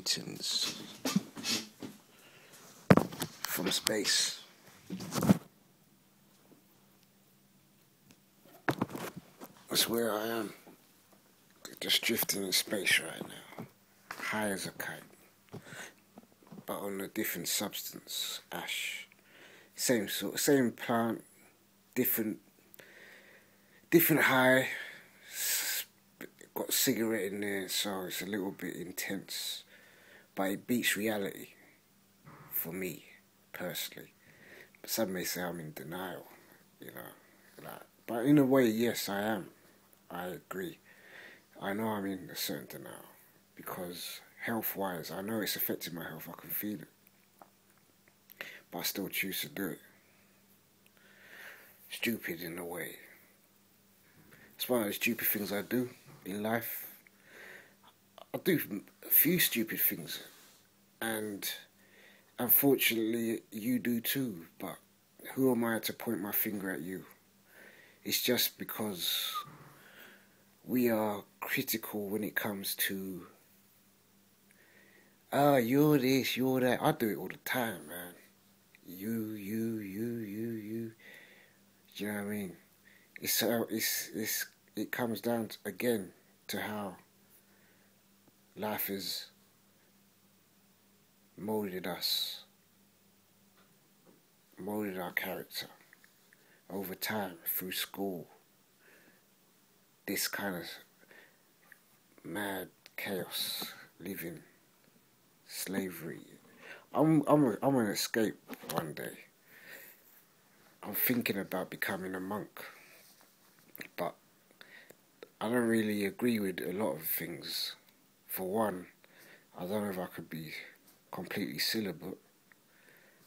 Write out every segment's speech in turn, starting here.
Greetings from space. That's where I am. Just drifting in space right now. High as a kite. But on a different substance. Ash. Same plant. Different high. Got a cigarette in there, so it's a little bit intense. But it beats reality. For me, personally. But some may say I'm in denial, But in a way, yes, I am. I agree. I know I'm in a certain denial. Because health-wise, I know it's affecting my health. I can feel it. But I still choose to do it. Stupid in a way. It's one of the stupid things I do in life. I do a few stupid things. And unfortunately, you do too, but who am I to point my finger at you? It's just because we are critical when it comes to, you're this, you're that. I do it all the time, man. You. Do you know what I mean? It comes down to, again, to how life has molded us, molded our character over time through school. This kind of mad chaos, living, slavery. I'm gonna escape one day. I'm thinking about becoming a monk, but I don't really agree with a lot of things. For one, I don't know if I could be completely celibate.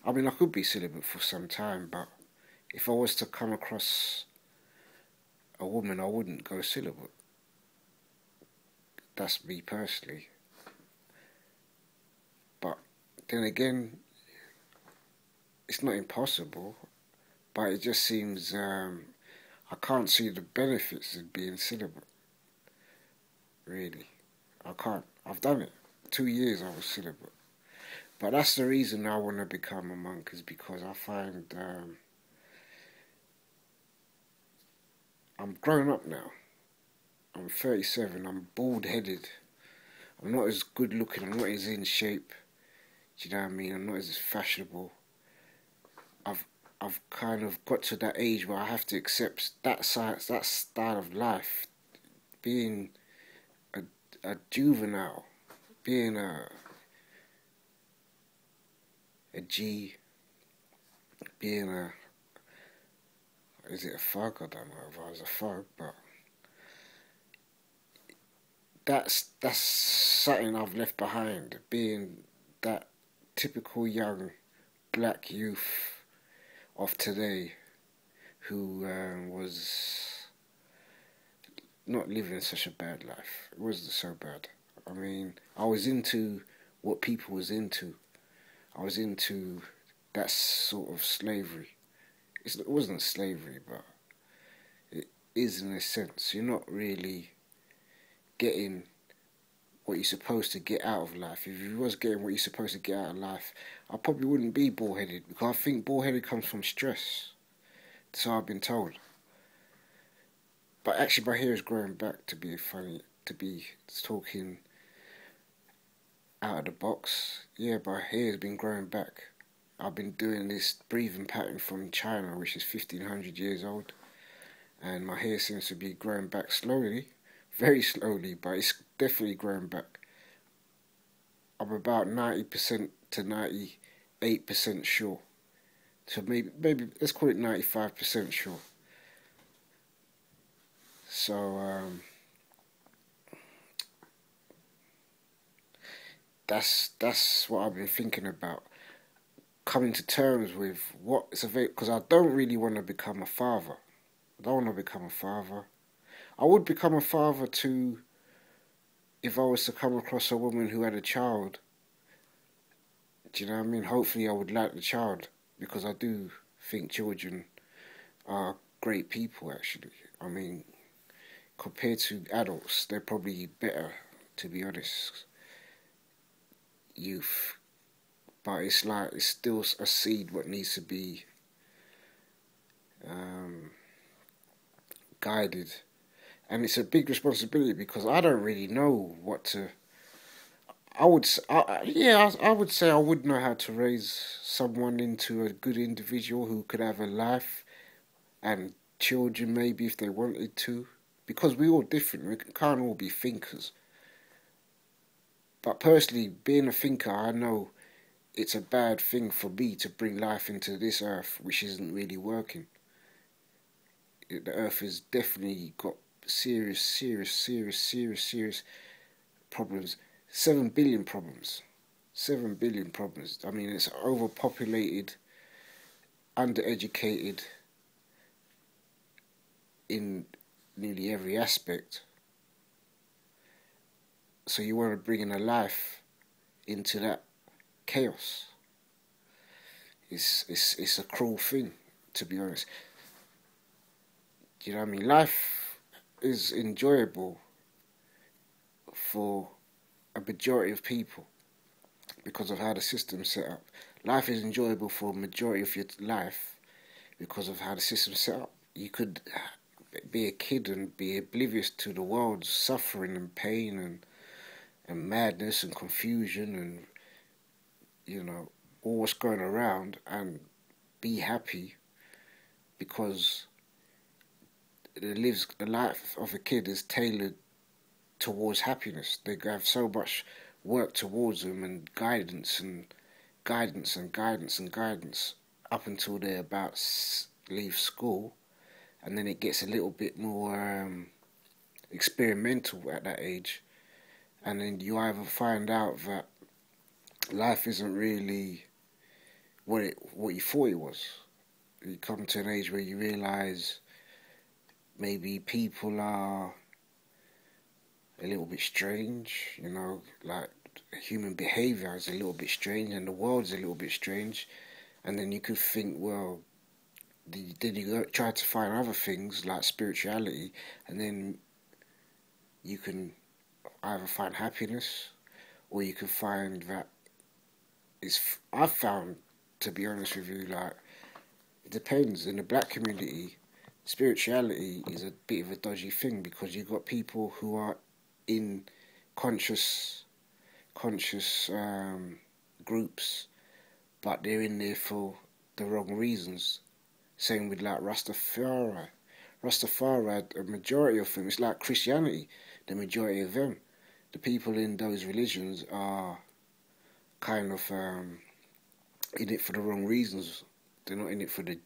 I mean, I could be celibate for some time, but if I was to come across a woman, I wouldn't go celibate. That's me personally. But then again, it's not impossible, but it just seems I can't see the benefits of being celibate. Really. I can't. I've done it. 2 years I was celibate. But that's the reason I want to become a monk, is because I find I'm grown up now. I'm 37. I'm bald-headed. I'm not as good looking. I'm not as in shape. Do you know what I mean? I'm not as fashionable. I've kind of got to that age where I have to accept that style of life. Being a juvenile. Being a G. Being is it a thug? I don't know if I was a thug, but that's something I've left behind. Being that typical young black youth of today who was not living such a bad life. It wasn't so bad. I mean, I was into what people was into. I was into that sort of slavery. It wasn't slavery, but it is in a sense. You're not really getting what you're supposed to get out of life. If you was getting what you're supposed to get out of life, I probably wouldn't be bald-headed, because I think bald-headed comes from stress. So I've been told. But actually my hair is growing back, to be talking out of the box. Yeah, my hair has been growing back. I've been doing this breathing pattern from China, which is 1500 years old. And my hair seems to be growing back slowly. Very slowly, but it's definitely growing back. I'm about 90% to 98% sure. So maybe let's call it 95% sure. So that's what I've been thinking about. Coming to terms with what it's available, because I don't really want to become a father. I don't want to become a father. I would become a father to, if I was to come across a woman who had a child. Do you know what I mean? Hopefully I would like the child, because I do think children are great people, actually. I mean, compared to adults, they're probably better, to be honest. youth, but it's like it's still a seed what needs to be um, guided, and it's a big responsibility because I don't really know what to. I would say I would know how to raise someone into a good individual who could have a life and children maybe if they wanted to, because we're all different. We can't all be thinkers. But personally, being a thinker, I know it's a bad thing for me to bring life into this earth, which isn't really working. The earth has definitely got serious problems. 7 billion problems. 7 billion problems. I mean, it's overpopulated, undereducated in nearly every aspect. So you want to bring in a life into that chaos. It's a cruel thing, to be honest. Do you know what I mean? Life is enjoyable for a majority of people because of how the system's set up. Life is enjoyable for a majority of your life because of how the system's set up. You could be a kid and be oblivious to the world's suffering and pain and madness and confusion and, you know, all what's going around, and be happy because the life of a kid is tailored towards happiness. They have so much work towards them and guidance up until they're about leave school, and then it gets a little bit more experimental at that age, and then you either find out that life isn't really what you thought it was. You come to an age where you realise maybe people are a little bit strange, you know, like human behaviour is a little bit strange and the world's a little bit strange, and then you could think, well, then you try to find other things like spirituality, and then you can either find happiness or you can find that I've found, to be honest with you, like, it depends. In the black community, spirituality is a bit of a dodgy thing because you've got people who are in conscious groups, but they're in there for the wrong reasons. Same with like Rastafari. Rastafari, a majority of them, it's like Christianity. The majority of them, the people in those religions are kind of in it for the wrong reasons. They're not in it for the.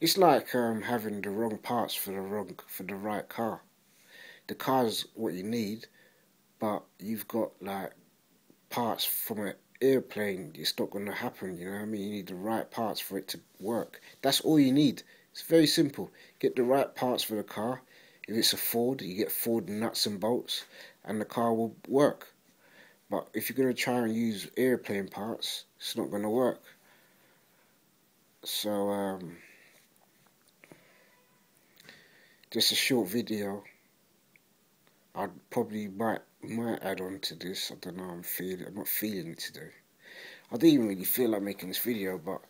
It's like having the wrong parts for the right car. The car's what you need, but you've got like parts from an airplane. It's not going to happen. You know what I mean? You need the right parts for it to work. That's all you need. It's very simple. Get the right parts for the car. If it's a Ford, you get Ford nuts and bolts, and the car will work. But if you're going to try and use airplane parts, it's not going to work. So, just a short video. I probably might add on to this. I don't know. I'm not feeling it today. I didn't even really feel like making this video, but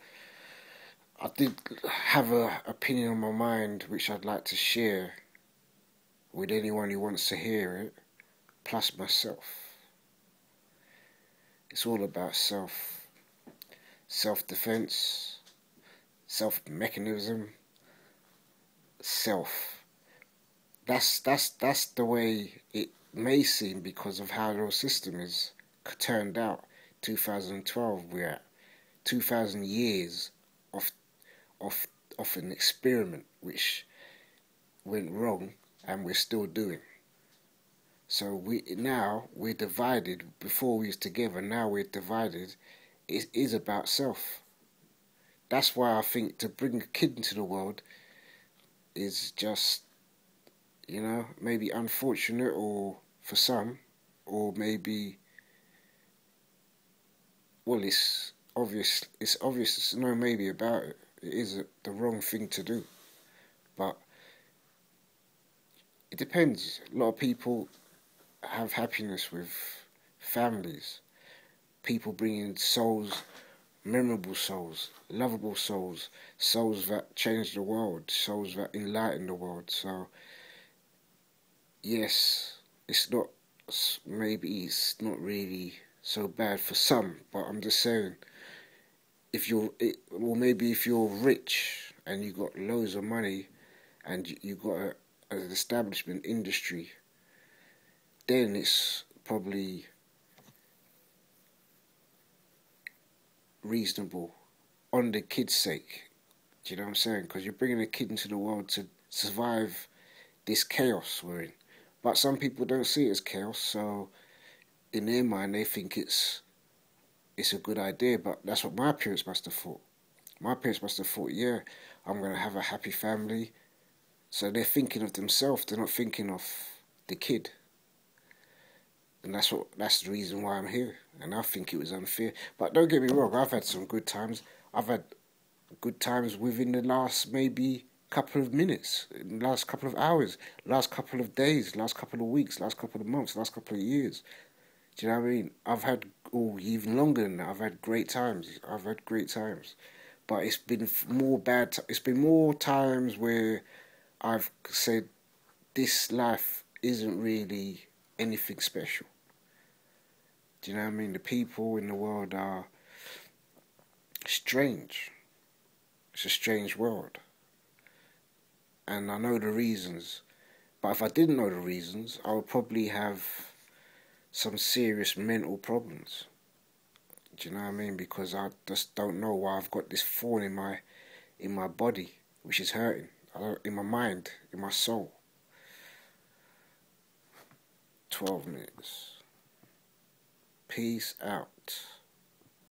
I did have an opinion on my mind which I'd like to share with anyone who wants to hear it, plus myself. It's all about self-defense, self-mechanism, self. That's the way it may seem because of how our system is turned out. 2012, we're at 2,000 years of an experiment which went wrong and we're still doing. So we're divided. Before we was together, now we're divided. It is about self. That's why I think to bring a kid into the world is just, you know, maybe unfortunate or for some, or maybe, well, it's obvious. It's obvious. There's no maybe about it. It is the wrong thing to do, but it depends. A lot of people have happiness with families, people bringing souls, memorable souls, lovable souls, souls that change the world, souls that enlighten the world. So, yes, it's not, maybe it's not really so bad for some, but I'm just saying, if you're, or maybe if you're rich and you got loads of money and you got an establishment industry, then it's probably reasonable on the kid's sake. Do you know what I'm saying? Because you're bringing a kid into the world to survive this chaos we're in. But some people don't see it as chaos, so in their mind they think it's a good idea. But that's what my parents must have thought. My parents must have thought, yeah, I'm gonna have a happy family. So they're thinking of themselves. They're not thinking of the kid. And that's the reason why I'm here. And I think it was unfair. But don't get me wrong, I've had some good times. I've had good times within the last maybe couple of minutes, last couple of hours, last couple of days, last couple of weeks, last couple of months, last couple of years. Do you know what I mean? I've had, even longer than that. I've had great times. I've had great times. But it's been more bad. It's been more times where I've said this life isn't really anything special. Do you know what I mean? The people in the world are strange. It's a strange world. And I know the reasons. But if I didn't know the reasons, I would probably have some serious mental problems. Do you know what I mean? Because I just don't know why I've got this thorn in my body, which is hurting. In my mind, in my soul. 12 minutes. Peace out.